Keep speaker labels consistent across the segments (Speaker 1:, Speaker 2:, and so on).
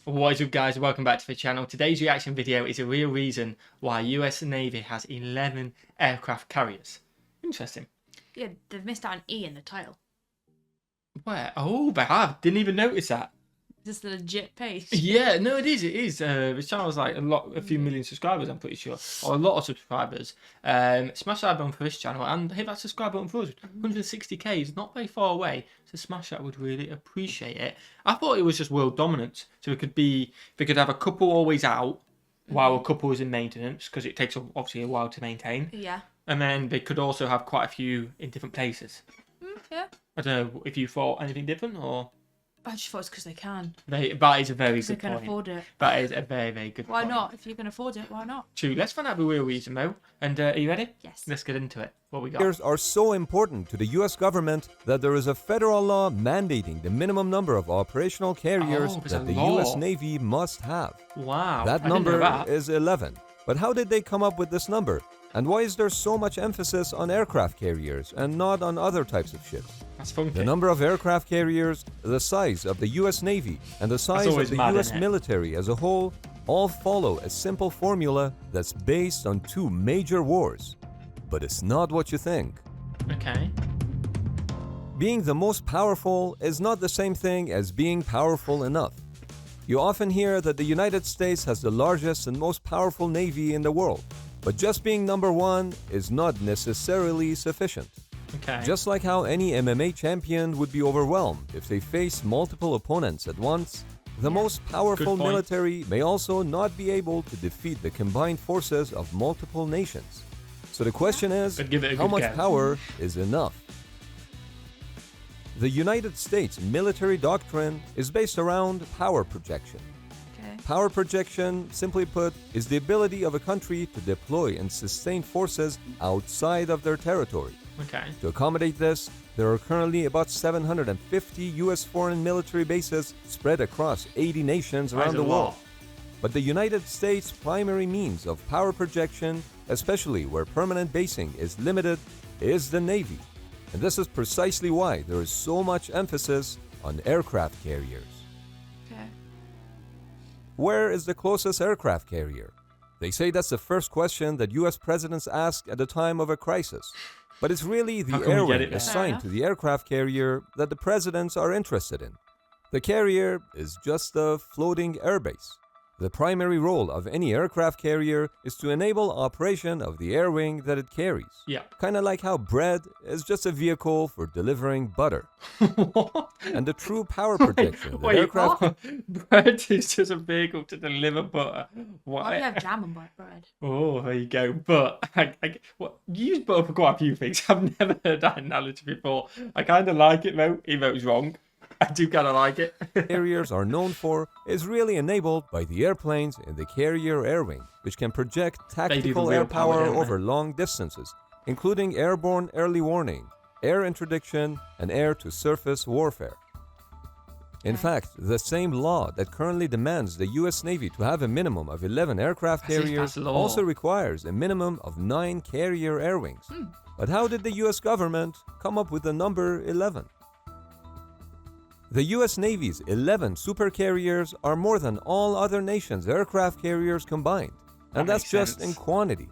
Speaker 1: What is up, guys? Welcome back to the channel. Today's reaction video is a real reason why US Navy has 11 aircraft carriers. Interesting.
Speaker 2: Yeah, they've missed out an E in the title.
Speaker 1: Where? Oh, they have. Didn't even notice that.
Speaker 2: This is a legit page.
Speaker 1: Yeah, no, it is. It is. This channel has like a few million subscribers, I'm pretty sure, or a lot of subscribers. Smash that button for this channel and hit that subscribe button for us. 160k is not very far away, so smash that. Would really appreciate it. I thought it was just world dominance, so it could be. They could have a couple always out while a couple is in maintenance because it takes obviously a while to maintain.
Speaker 2: Yeah.
Speaker 1: And then they could also have quite a few in different places.
Speaker 2: Yeah.
Speaker 1: I don't know if you thought anything different or.
Speaker 2: I just thought it's because they can.
Speaker 1: That is a very good
Speaker 2: They can
Speaker 1: point.
Speaker 2: afford it.
Speaker 1: That is a very, very good
Speaker 2: Why
Speaker 1: point.
Speaker 2: not? If you can afford it, why not?
Speaker 1: True. Let's find out the real reason, though. And are you ready?
Speaker 2: Yes.
Speaker 1: Let's get into it. What we got?
Speaker 3: Carriers are so important to the US government that there is a federal law mandating the minimum number of operational carriers
Speaker 1: there's
Speaker 3: that
Speaker 1: a
Speaker 3: the
Speaker 1: law.
Speaker 3: US Navy must have.
Speaker 1: Wow.
Speaker 3: That
Speaker 1: I didn't know
Speaker 3: number
Speaker 1: that.
Speaker 3: is 11. But how did they come up with this number? And why is there so much emphasis on aircraft carriers and not on other types of ships?
Speaker 1: That's funky.
Speaker 3: The number of aircraft carriers, the size of the US Navy, and the size of
Speaker 1: always
Speaker 3: the
Speaker 1: mad,
Speaker 3: US
Speaker 1: isn't it?
Speaker 3: military as a whole all follow a simple formula that's based on two major wars. But it's not what you think.
Speaker 1: Okay.
Speaker 3: Being the most powerful is not the same thing as being powerful enough. You often hear that the United States has the largest and most powerful navy in the world, but just being number one is not necessarily sufficient.
Speaker 1: Okay.
Speaker 3: Just like how any MMA champion would be overwhelmed if they face multiple opponents at once, the most powerful
Speaker 1: Good point.
Speaker 3: military may also not be able to defeat the combined forces of multiple nations. So the question is,
Speaker 1: But give it a
Speaker 3: how
Speaker 1: good
Speaker 3: much
Speaker 1: guess.
Speaker 3: power is enough? The United States military doctrine is based around power projection.
Speaker 2: Okay.
Speaker 3: Power projection, simply put, is the ability of a country to deploy and sustain forces outside of their territory.
Speaker 1: Okay.
Speaker 3: To accommodate this, there are currently about 750 U.S. foreign military bases spread across 80 nations
Speaker 1: That is
Speaker 3: around
Speaker 1: a
Speaker 3: the world.
Speaker 1: lot.
Speaker 3: But the United States' primary means of power projection, especially where permanent basing is limited, is the Navy. And this is precisely why there is so much emphasis on aircraft carriers.
Speaker 2: Okay.
Speaker 3: Where is the closest aircraft carrier? They say that's the first question that U.S. presidents ask at the time of a crisis. But it's really the
Speaker 1: How come we
Speaker 3: air
Speaker 1: get
Speaker 3: wing
Speaker 1: it there?
Speaker 3: assigned to the aircraft carrier that the presidents are interested in. The carrier is just a floating airbase. The primary role of any aircraft carrier is to enable operation of the air wing that it carries.
Speaker 1: Yeah.
Speaker 3: Kind of like how bread is just a vehicle for delivering butter.
Speaker 1: What?
Speaker 3: And the true power projection that
Speaker 1: Wait,
Speaker 3: aircraft
Speaker 1: what? Bread is just a vehicle to deliver butter.
Speaker 2: Why do
Speaker 1: What?
Speaker 2: you have jam on bread?
Speaker 1: Oh, there you go. But what you use butter for quite a few things. I've never heard that analogy before. I kind of like it though, even though it's wrong. I do kind of like it.
Speaker 3: carriers are known for is really enabled by the airplanes in the carrier air wing, which can project
Speaker 1: do the
Speaker 3: tactical
Speaker 1: real
Speaker 3: air
Speaker 1: power,
Speaker 3: power
Speaker 1: don't they?
Speaker 3: over long distances, including airborne early warning, air interdiction, and air-to-surface warfare. In
Speaker 2: Okay.
Speaker 3: fact, the same law that currently demands the U.S. Navy to have a minimum of 11 aircraft
Speaker 1: As if
Speaker 3: carriers
Speaker 1: that's law.
Speaker 3: also requires a minimum of 9 carrier air wings. But how did the U.S. government come up with the number 11? The U.S. Navy's 11 supercarriers are more than all other nations' aircraft carriers combined, and
Speaker 1: That
Speaker 3: that's
Speaker 1: makes
Speaker 3: just
Speaker 1: sense.
Speaker 3: in quantity.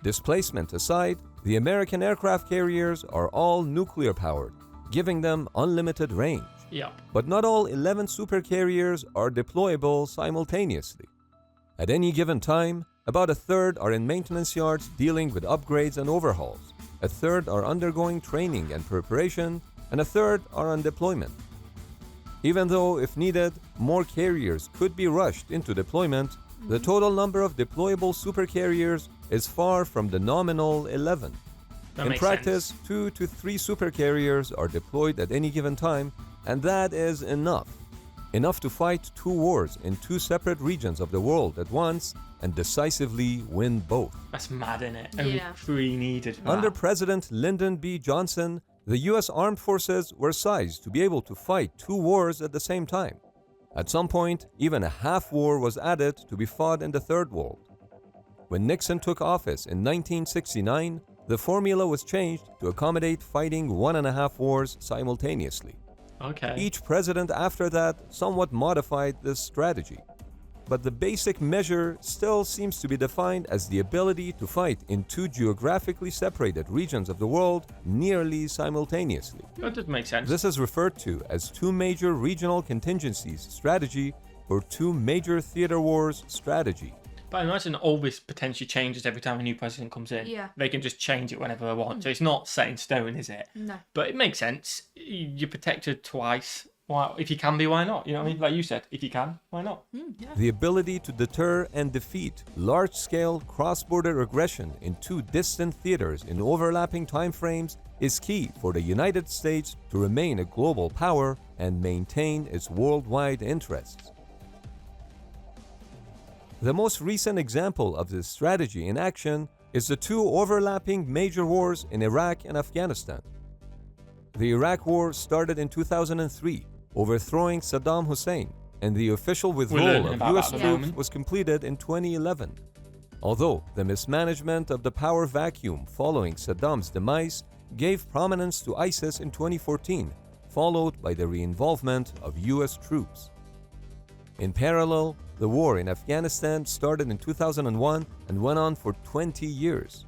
Speaker 3: Displacement aside, the American aircraft carriers are all nuclear-powered, giving them unlimited range.
Speaker 1: Yeah.
Speaker 3: But not all 11 supercarriers are deployable simultaneously. At any given time, about a third are in maintenance yards dealing with upgrades and overhauls, a third are undergoing training and preparation, and a third are on deployment. Even though, if needed, more carriers could be rushed into deployment, the total number of deployable supercarriers is far from the nominal 11.
Speaker 1: That
Speaker 3: In
Speaker 1: makes
Speaker 3: practice,
Speaker 1: sense.
Speaker 3: 2 to 3 supercarriers are deployed at any given time, and that is enough. Enough to fight 2 wars in 2 separate regions of the world at once and decisively win both.
Speaker 1: That's mad, innit? Only
Speaker 2: Yeah.
Speaker 1: 3 needed. For
Speaker 3: Under
Speaker 1: that.
Speaker 3: President Lyndon B. Johnson, the U.S. Armed Forces were sized to be able to fight 2 wars at the same time. At some point, even a half war was added to be fought in the Third World. When Nixon took office in 1969, the formula was changed to accommodate fighting 1.5 wars simultaneously.
Speaker 1: Okay.
Speaker 3: Each president after that somewhat modified this strategy. But the basic measure still seems to be defined as the ability to fight in two geographically separated regions of the world nearly simultaneously.
Speaker 1: That does make sense.
Speaker 3: This is referred to as two major regional contingencies strategy or two major theater wars strategy.
Speaker 1: But I imagine all this potentially changes every time a new president comes in.
Speaker 2: Yeah.
Speaker 1: They can just change it whenever they want. So it's not set in stone, is it?
Speaker 2: No.
Speaker 1: But it makes sense. You're protected twice. Why, if you can be, why not? You know what I mean? Like you said, if you can, why not?
Speaker 2: Yeah.
Speaker 3: The ability to deter and defeat large-scale cross-border aggression in two distant theaters in overlapping timeframes is key for the United States to remain a global power and maintain its worldwide interests. The most recent example of this strategy in action is the two overlapping major wars in Iraq and Afghanistan. The Iraq War started in 2003, overthrowing Saddam Hussein, and the official withdrawal of US troops was completed in 2011. Although the mismanagement of the power vacuum following Saddam's demise gave prominence to ISIS in 2014, followed by the re-involvement of US troops. In parallel, the war in Afghanistan started in 2001 and went on for 20 years.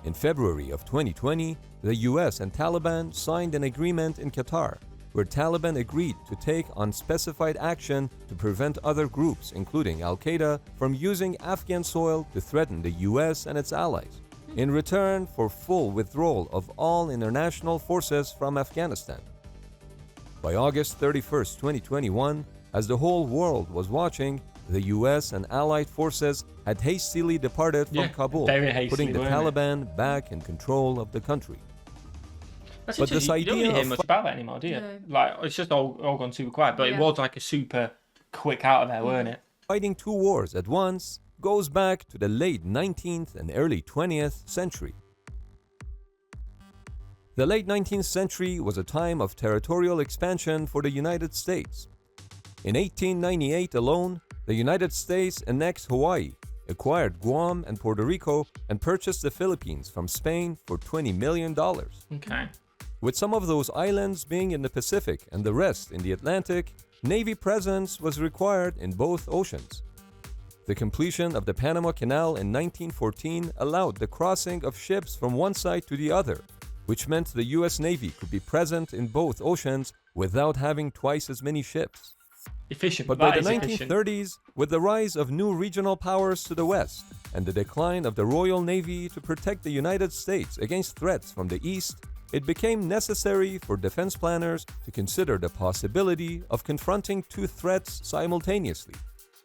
Speaker 3: In February of 2020, the US and Taliban signed an agreement in Qatar, where Taliban agreed to take unspecified action to prevent other groups, including Al-Qaeda, from using Afghan soil to threaten the US and its allies, in return for full withdrawal of all international forces from Afghanistan. By August 31, 2021, as the whole world was watching, the US and allied forces had hastily departed from Kabul,
Speaker 1: very hastily,
Speaker 3: putting the
Speaker 1: weren't
Speaker 3: Taliban back in control of the country.
Speaker 1: That's
Speaker 3: But this
Speaker 1: you don't
Speaker 3: idea
Speaker 1: really hear
Speaker 3: of
Speaker 1: much about it anymore, do you?
Speaker 2: No.
Speaker 1: Like, it's just all gone super quiet. But it
Speaker 2: Yeah.
Speaker 1: was like a super quick out of there, weren't it?
Speaker 3: fighting two wars at once goes back to the late 19th and early 20th century. The late 19th century was a time of territorial expansion for the United States. In 1898 alone, the United States annexed Hawaii, acquired Guam and Puerto Rico, and purchased the Philippines from Spain for $20 million.
Speaker 1: Okay.
Speaker 3: With some of those islands being in the Pacific and the rest in the Atlantic, Navy presence was required in both oceans. The completion of the Panama Canal in 1914 allowed the crossing of ships from one side to the other, which meant the US Navy could be present in both oceans without having twice as many ships.
Speaker 1: Efficient.
Speaker 3: But by
Speaker 1: That
Speaker 3: the
Speaker 1: is efficient.
Speaker 3: 1930s, with the rise of new regional powers to the west and the decline of the Royal Navy to protect the United States against threats from the east, it became necessary for defense planners to consider the possibility of confronting two threats simultaneously,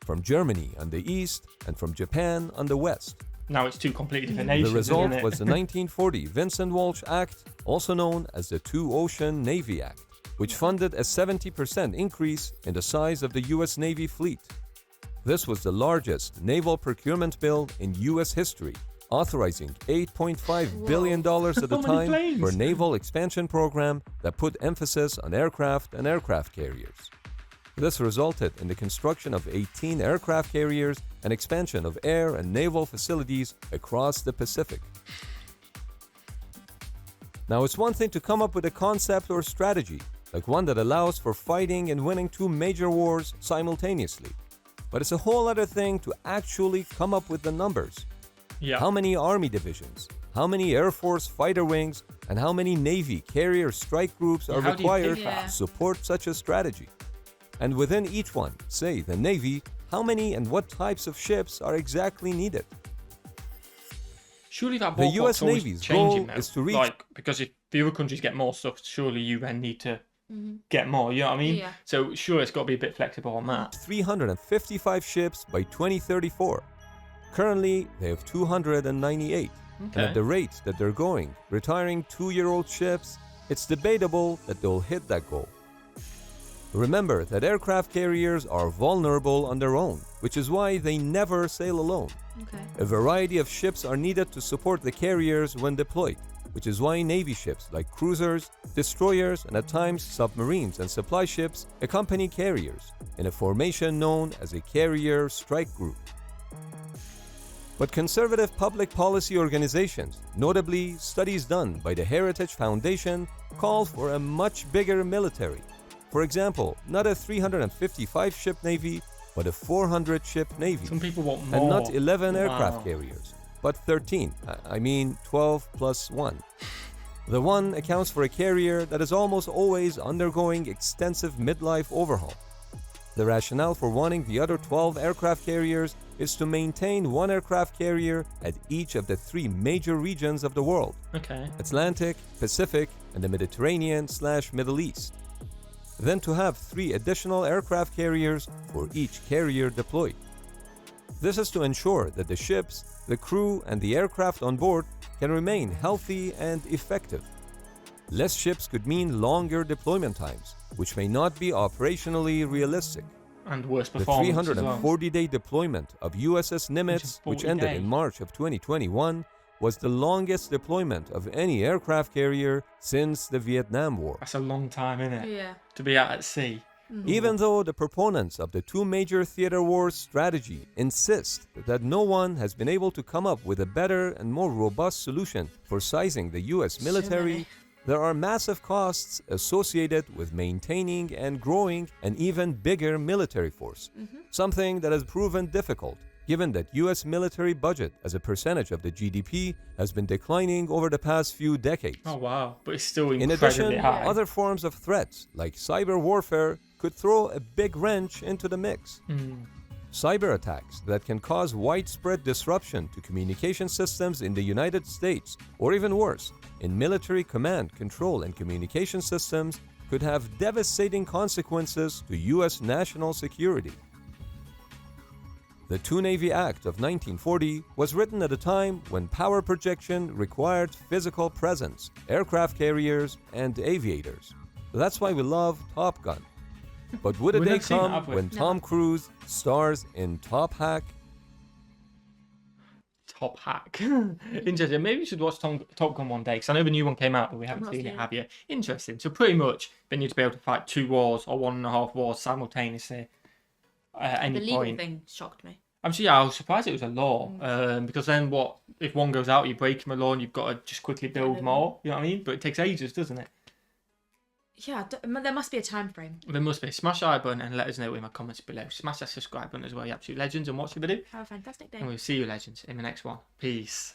Speaker 3: from Germany on the east and from Japan on the west.
Speaker 1: Now it's two completely different nations.
Speaker 3: The result
Speaker 1: isn't it?
Speaker 3: was the 1940 Vincent Walsh Act, also known as the Two-Ocean Navy Act, which funded a 70% increase in the size of the US Navy fleet. This was the largest naval procurement bill in US history, authorizing $8.5 billion at the
Speaker 1: How many
Speaker 3: time
Speaker 1: planes?
Speaker 3: for a naval expansion program that put emphasis on aircraft and aircraft carriers. This resulted in the construction of 18 aircraft carriers and expansion of air and naval facilities across the Pacific. Now, it's one thing to come up with a concept or strategy, like one that allows for fighting and winning two major wars simultaneously. But it's a whole other thing to actually come up with the numbers.
Speaker 1: Yeah.
Speaker 3: How many Army divisions, how many Air Force fighter wings, and how many Navy carrier strike groups are
Speaker 1: how do you
Speaker 3: required
Speaker 1: pick
Speaker 2: that?
Speaker 3: to support such a strategy? And within each one, say the Navy, how many and what types of ships are exactly needed?
Speaker 1: Surely that
Speaker 3: The
Speaker 1: ballpark's
Speaker 3: US
Speaker 1: always
Speaker 3: Navy's
Speaker 1: changing
Speaker 3: goal
Speaker 1: now.
Speaker 3: is to reach-
Speaker 1: Like, because if the other countries get more stuff, surely you then need to get more. You know what I mean?
Speaker 2: Yeah.
Speaker 1: So sure, it's got to be a bit flexible on that.
Speaker 3: 355 ships by 2034. Currently, they have 298. And
Speaker 1: Okay.
Speaker 3: at the rate that they're going, retiring 2-year-old ships, it's debatable that they'll hit that goal. Remember that aircraft carriers are vulnerable on their own, which is why they never sail alone.
Speaker 2: Okay.
Speaker 3: A variety of ships are needed to support the carriers when deployed, which is why Navy ships like cruisers, destroyers, and at times submarines and supply ships accompany carriers in a formation known as a carrier strike group. But conservative public policy organizations, notably studies done by the Heritage Foundation, call for a much bigger military For example, not a 355-ship navy, but a 400-ship navy.
Speaker 1: Some people want more.
Speaker 3: And not 11 aircraft
Speaker 1: Wow.
Speaker 3: carriers, but 13. I mean 12 plus 1. The one accounts for a carrier that is almost always undergoing extensive midlife overhaul. The rationale for wanting the other 12 aircraft carriers is to maintain one aircraft carrier at each of the 3 major regions of the world:
Speaker 1: Okay.
Speaker 3: Atlantic, Pacific, and the Mediterranean/Middle East. Then to have 3 additional aircraft carriers for each carrier deployed. This is to ensure that the ships, the crew, and the aircraft on board can remain healthy and effective. Less ships could mean longer deployment times, which may not be operationally realistic.
Speaker 1: And worse
Speaker 3: The
Speaker 1: performance as well.
Speaker 3: 340-day deployment of USS Nimitz, which
Speaker 1: 40
Speaker 3: ended
Speaker 1: day.
Speaker 3: in March of 2021, was the longest deployment of any aircraft carrier since the Vietnam War.
Speaker 1: That's a long time, innit?
Speaker 2: Yeah.
Speaker 1: To be out at sea.
Speaker 3: Even though the proponents of the 2 major theater wars strategy insist that no one has been able to come up with a better and more robust solution for sizing the US military,
Speaker 2: many.
Speaker 3: there are massive costs associated with maintaining and growing an even bigger military force, something that has proven difficult given that US military budget as a percentage of the GDP has been declining over the past few decades.
Speaker 1: Oh wow. But it's still
Speaker 3: In
Speaker 1: incredibly
Speaker 3: addition,
Speaker 1: high.
Speaker 3: other forms of threats like cyber warfare could throw a big wrench into the mix. Cyber attacks that can cause widespread disruption to communication systems in the United States, or even worse, in military command, control, and communication systems, could have devastating consequences to U.S. national security. The Two Navy Act of 1940 was written at a time when power projection required physical presence, aircraft carriers, and aviators. That's why we love Top Gun. But would a
Speaker 1: We've
Speaker 3: day
Speaker 1: never seen that,
Speaker 3: come
Speaker 1: have we?
Speaker 3: when
Speaker 2: No.
Speaker 3: Tom Cruise stars in Top Hack?
Speaker 1: Top hack. Interesting. Maybe you should watch Top Gun one day, because I know the new one came out, but we haven't
Speaker 2: not
Speaker 1: seen
Speaker 2: seen
Speaker 1: it,
Speaker 2: it.
Speaker 1: have you? Interesting. So pretty much, then you'd be able to fight 2 wars or 1.5 wars simultaneously at
Speaker 2: The
Speaker 1: any
Speaker 2: legal
Speaker 1: point.
Speaker 2: thing shocked me.
Speaker 1: Actually, yeah, I was surprised it was a law, because then what, if one goes out, you're breaking the law and you've got to just quickly build
Speaker 2: another
Speaker 1: more, you know what I mean? But it takes ages, doesn't it?
Speaker 2: Yeah, there must be a time frame.
Speaker 1: There must be. Smash the like button and let us know in the comments below. Smash that subscribe button as well, you absolute legends, and watch the video.
Speaker 2: Have a fantastic day.
Speaker 1: And we'll see you, legends, in the next one. Peace.